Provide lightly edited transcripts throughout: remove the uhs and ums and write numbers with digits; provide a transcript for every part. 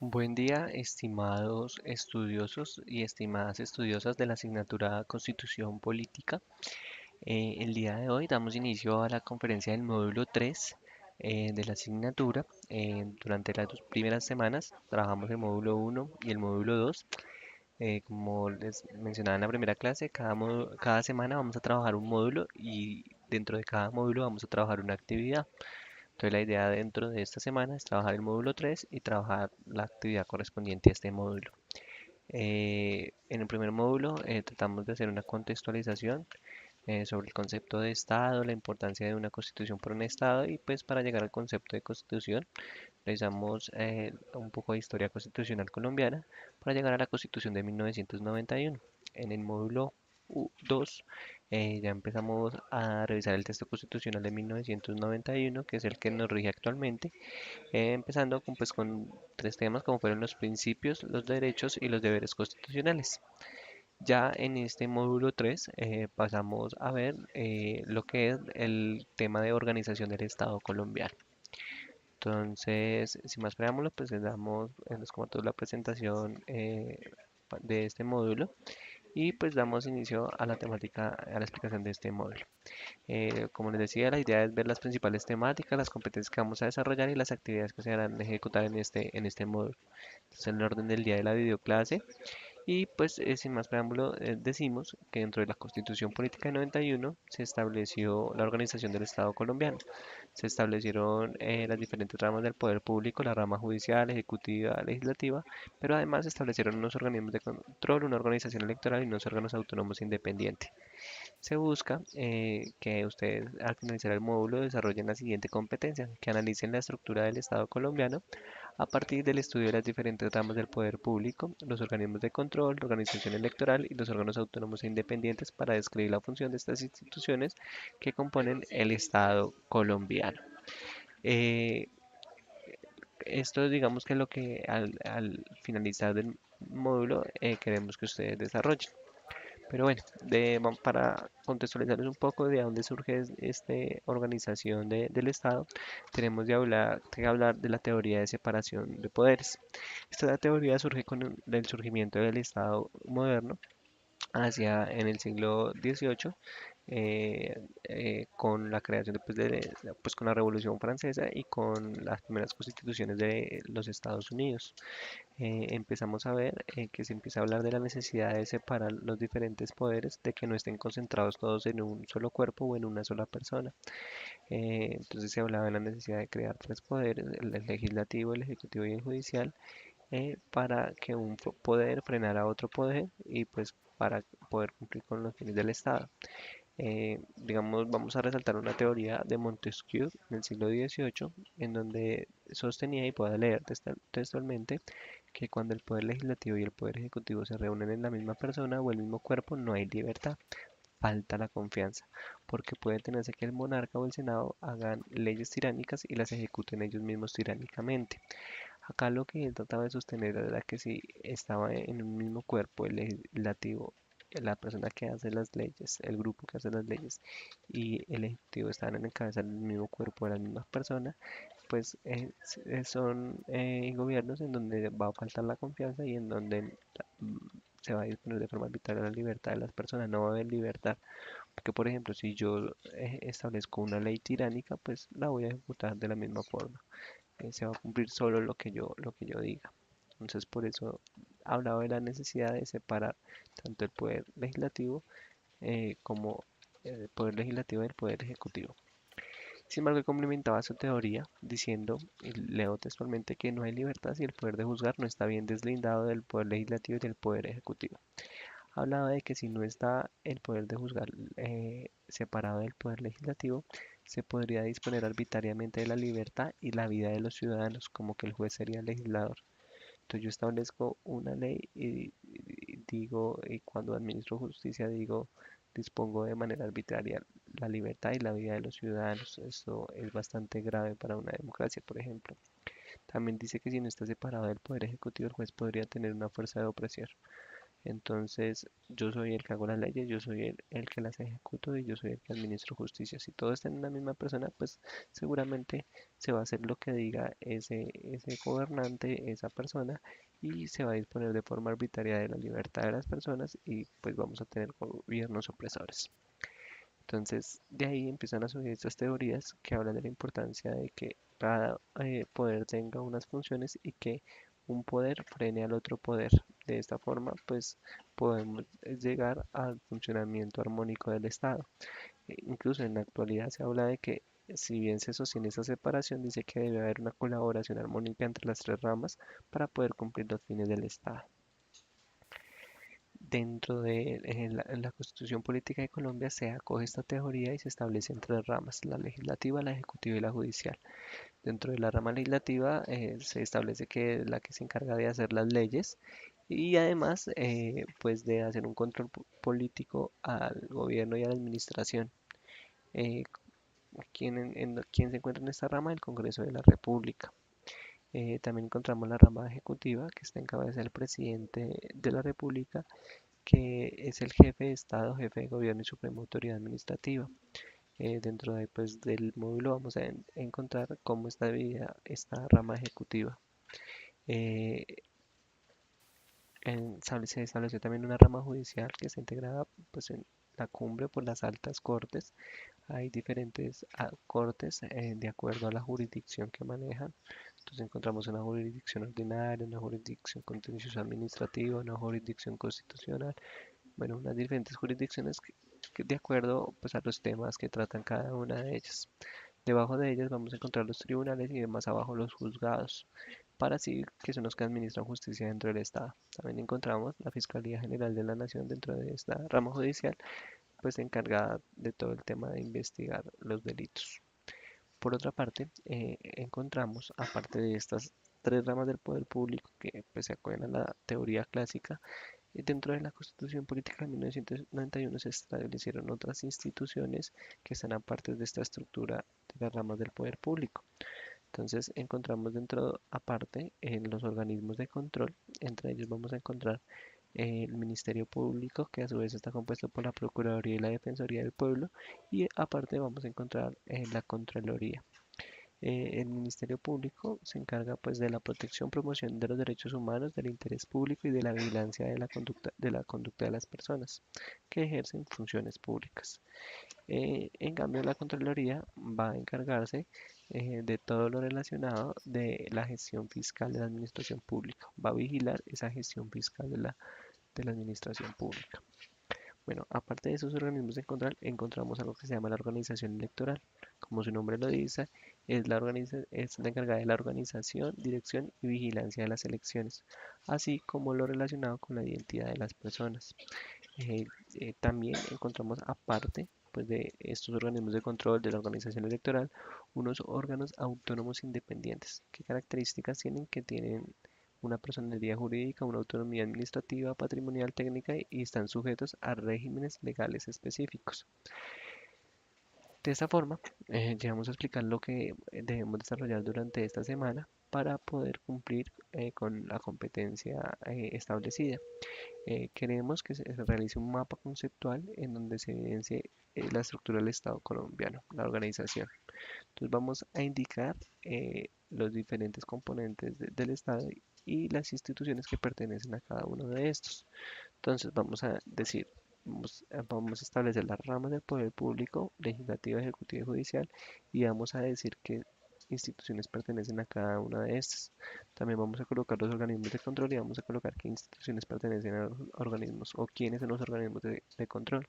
Buen día, estimados estudiosos y estimadas estudiosas de la asignatura Constitución Política. El día de hoy damos inicio a la conferencia del módulo 3 de la asignatura. Durante las 2 primeras semanas trabajamos el módulo 1 y el módulo 2. Como les mencionaba en la primera clase, cada semana vamos a trabajar un módulo y dentro de cada módulo vamos a trabajar una actividad. Entonces la idea dentro de esta semana es trabajar el módulo 3 y trabajar la actividad correspondiente a este módulo. En el primer módulo tratamos de hacer una contextualización sobre el concepto de Estado, la importancia de una constitución por un Estado y pues para llegar al concepto de constitución realizamos un poco de historia constitucional colombiana para llegar a la Constitución de 1991. En el módulo 2 ya empezamos a revisar el texto constitucional de 1991, que es el que nos rige actualmente, empezando con 3 temas como fueron los principios, los derechos y los deberes constitucionales. Ya en este módulo 3 pasamos a ver lo que es el tema de organización del Estado colombiano. Entonces, sin más preámbulos, pues les comparto la presentación de este módulo y pues damos inicio a la temática, a la explicación de este módulo. Como les decía, la idea es ver las principales temáticas, las competencias que vamos a desarrollar y las actividades que se harán ejecutar en este módulo. Entonces, en el orden del día de la videoclase y pues sin más preámbulo, decimos que dentro de la Constitución Política de 91 se estableció la organización del Estado colombiano. Se establecieron las diferentes ramas del poder público, la rama judicial, ejecutiva, legislativa, pero además se establecieron unos organismos de control, una organización electoral y unos órganos autónomos independientes. Se busca que ustedes al finalizar el módulo desarrollen la siguiente competencia, que analicen la estructura del Estado colombiano a partir del estudio de las diferentes ramas del poder público, los organismos de control, la organización electoral y los órganos autónomos e independientes para describir la función de estas instituciones que componen el Estado colombiano. Eh, Esto digamos que es lo que al finalizar del módulo queremos que ustedes desarrollen. Pero bueno, para contextualizarles un poco de dónde surge esta organización del Estado, tenemos que hablar de la teoría de separación de poderes. Esta teoría surge con el surgimiento del Estado moderno hacia en el siglo XVIII, con la creación pues con la Revolución Francesa y con las primeras constituciones de los Estados Unidos. Empezamos a ver que se empieza a hablar de la necesidad de separar los diferentes poderes, de que no estén concentrados todos en un solo cuerpo o en una sola persona. Entonces se hablaba de la necesidad de crear 3 poderes, el legislativo, el ejecutivo y el judicial, para que un poder frenara a otro poder y pues para poder cumplir con los fines del Estado. Digamos, vamos a resaltar una teoría de Montesquieu en el siglo XVIII, en donde sostenía, y puedo leer textualmente, que cuando el poder legislativo y el poder ejecutivo se reúnen en la misma persona o el mismo cuerpo, no hay libertad, falta la confianza, porque puede tenerse que el monarca o el senado hagan leyes tiránicas y las ejecuten ellos mismos tiránicamente. Acá lo que él trataba de sostener era que si estaba en un mismo cuerpo, el legislativo, la persona que hace las leyes, el grupo que hace las leyes y el ejecutivo estaban en la cabeza del mismo cuerpo de la misma persona, pues son gobiernos en donde va a faltar la confianza y en donde mm, se va a disponer de forma arbitraria la libertad de las personas, no va a haber libertad. Porque, por ejemplo, si yo establezco una ley tiránica, pues la voy a ejecutar de la misma forma. Se va a cumplir solo lo que yo diga. Entonces, por eso hablaba de la necesidad de separar tanto el poder legislativo como el poder legislativo del poder ejecutivo. Sin embargo, él complementaba su teoría diciendo, y leo textualmente, que no hay libertad si el poder de juzgar no está bien deslindado del poder legislativo y del poder ejecutivo. Hablaba de que si no está el poder de juzgar separado del poder legislativo, se podría disponer arbitrariamente de la libertad y la vida de los ciudadanos, como que el juez sería el legislador. Entonces yo establezco una ley y digo, y cuando administro justicia digo, dispongo de manera arbitraria la libertad y la vida de los ciudadanos. Esto es bastante grave para una democracia, por ejemplo. También dice que si no está separado del poder ejecutivo, el juez podría tener una fuerza de opresión. Entonces, yo soy el que hago las leyes, yo soy el que las ejecuto y yo soy el que administro justicia. Si todo está en la misma persona, pues seguramente se va a hacer lo que diga ese gobernante, esa persona, y se va a disponer de forma arbitraria de la libertad de las personas y pues vamos a tener gobiernos opresores. Entonces, de ahí empiezan a surgir estas teorías que hablan de la importancia de que cada poder tenga unas funciones y que un poder frene al otro poder. De esta forma, pues podemos llegar al funcionamiento armónico del Estado. Incluso en la actualidad se habla de que si bien se sostiene esa separación, dice que debe haber una colaboración armónica entre las tres ramas para poder cumplir los fines del Estado. Dentro de la Constitución Política de Colombia se acoge esta teoría y se establecen tres ramas, la legislativa, la ejecutiva y la judicial. Dentro de la rama legislativa se establece que es la que se encarga de hacer las leyes y además pues de hacer un control político al gobierno y a la administración. Eh, ¿Quién se encuentra en esta rama? El Congreso de la República. También encontramos la rama ejecutiva que está en cabeza del presidente de la República, que es el jefe de Estado, jefe de gobierno y suprema autoridad administrativa. Dentro de, pues, del módulo vamos a encontrar cómo está dividida esta rama ejecutiva. Eh, Se estableció también una rama judicial que está integrada pues, en la cumbre por las altas cortes. Hay diferentes cortes de acuerdo a la jurisdicción que manejan. Entonces encontramos una jurisdicción ordinaria, una jurisdicción contenciosa administrativa, una jurisdicción constitucional, bueno, unas diferentes jurisdicciones que de acuerdo pues, a los temas que tratan cada una de ellas. Debajo de ellas vamos a encontrar los tribunales y más abajo los juzgados, para así que son los que administran justicia dentro del Estado. También encontramos la Fiscalía General de la Nación dentro de esta rama judicial, pues encargada de todo el tema de investigar los delitos. Por otra parte, encontramos, aparte de estas tres ramas del poder público que pues, se acogen a la teoría clásica, dentro de la Constitución Política de 1991 se establecieron otras instituciones que están aparte de esta estructura de las ramas del poder público. Entonces encontramos dentro, aparte, en los organismos de control, entre ellos vamos a encontrar el Ministerio Público, que a su vez está compuesto por la Procuraduría y la Defensoría del Pueblo, y aparte vamos a encontrar la Contraloría. El Ministerio Público se encarga pues de la protección, promoción de los derechos humanos, del interés público y de la vigilancia de la conducta de las personas que ejercen funciones públicas. En cambio, la Contraloría va a encargarse de todo lo relacionado de la gestión fiscal de la administración pública. Va a vigilar esa gestión fiscal de la administración pública. Bueno, aparte de esos organismos de control, encontramos algo que se llama la organización electoral. Como su nombre lo dice, es la encargada de la organización, dirección y vigilancia de las elecciones, así como lo relacionado con la identidad de las personas. Eh, También encontramos aparte pues, de estos organismos de control de la organización electoral, unos órganos autónomos independientes. ¿Qué características tienen? Que tienen una personalidad jurídica, una autonomía administrativa, patrimonial, técnica y están sujetos a regímenes legales específicos. De esta forma, llegamos a explicar lo que debemos desarrollar durante esta semana para poder cumplir con la competencia establecida. Queremos que se realice un mapa conceptual en donde se evidencie la estructura del Estado colombiano, la organización. Entonces vamos a indicar los diferentes componentes del Estado y las instituciones que pertenecen a cada uno de estos. Entonces vamos a decir, vamos a establecer las ramas del poder público, legislativo, ejecutivo y judicial, y vamos a decir qué instituciones pertenecen a cada una de estas. También vamos a colocar los organismos de control y vamos a colocar qué instituciones pertenecen a los organismos o quiénes son los organismos de control.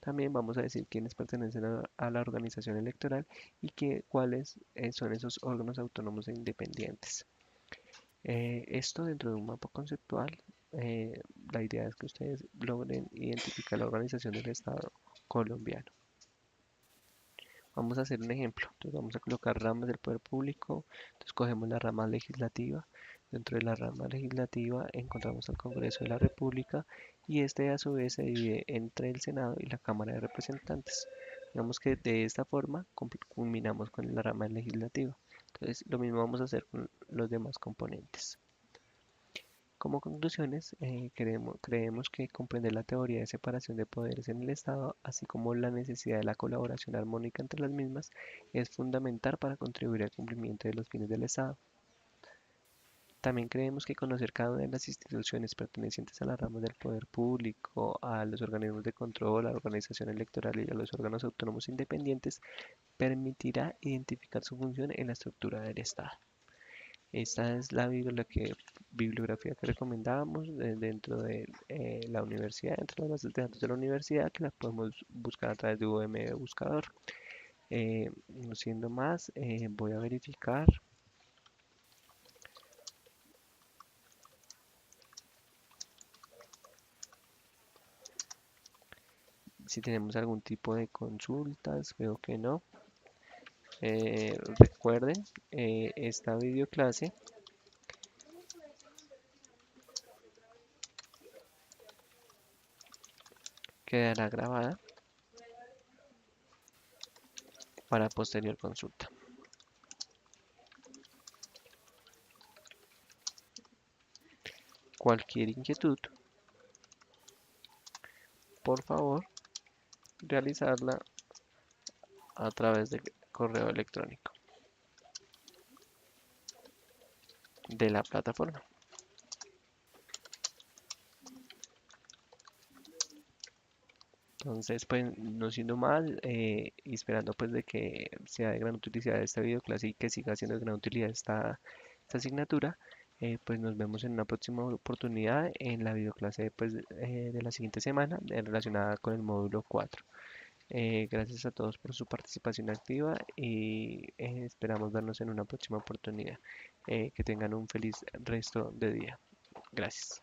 También vamos a decir quiénes pertenecen a la organización electoral y cuáles son esos órganos autónomos e independientes. Esto dentro de un mapa conceptual, eh, la idea es que ustedes logren identificar la organización del Estado colombiano. Vamos a hacer un ejemplo. Entonces vamos a colocar ramas del poder público. Entonces cogemos la rama legislativa. Dentro de la rama legislativa encontramos al Congreso de la República y este a su vez se divide entre el Senado y la Cámara de Representantes. Digamos que de esta forma culminamos con la rama legislativa. Entonces lo mismo vamos a hacer con los demás componentes. Como conclusiones, creemos que comprender la teoría de separación de poderes en el Estado, así como la necesidad de la colaboración armónica entre las mismas, es fundamental para contribuir al cumplimiento de los fines del Estado. También creemos que conocer cada una de las instituciones pertenecientes a las ramas del poder público, a los organismos de control, a la organización electoral y a los órganos autónomos independientes permitirá identificar su función en la estructura del Estado. Esta es la bibliografía que recomendábamos dentro de la universidad, entre las bases de datos de la universidad, que la podemos buscar a través de UM Buscador. No siendo más, voy a verificar si tenemos algún tipo de consultas. Veo que no. Recuerden, esta videoclase quedará grabada para posterior consulta. Cualquier inquietud, por favor, realizarla a través de correo electrónico de la plataforma. Entonces, pues, no siendo más, y esperando pues de que sea de gran utilidad esta videoclase y que siga siendo de gran utilidad esta asignatura, pues nos vemos en una próxima oportunidad en la videoclase pues, de la siguiente semana relacionada con el módulo 4. Gracias a todos por su participación activa y esperamos vernos en una próxima oportunidad. Que tengan un feliz resto de día. Gracias.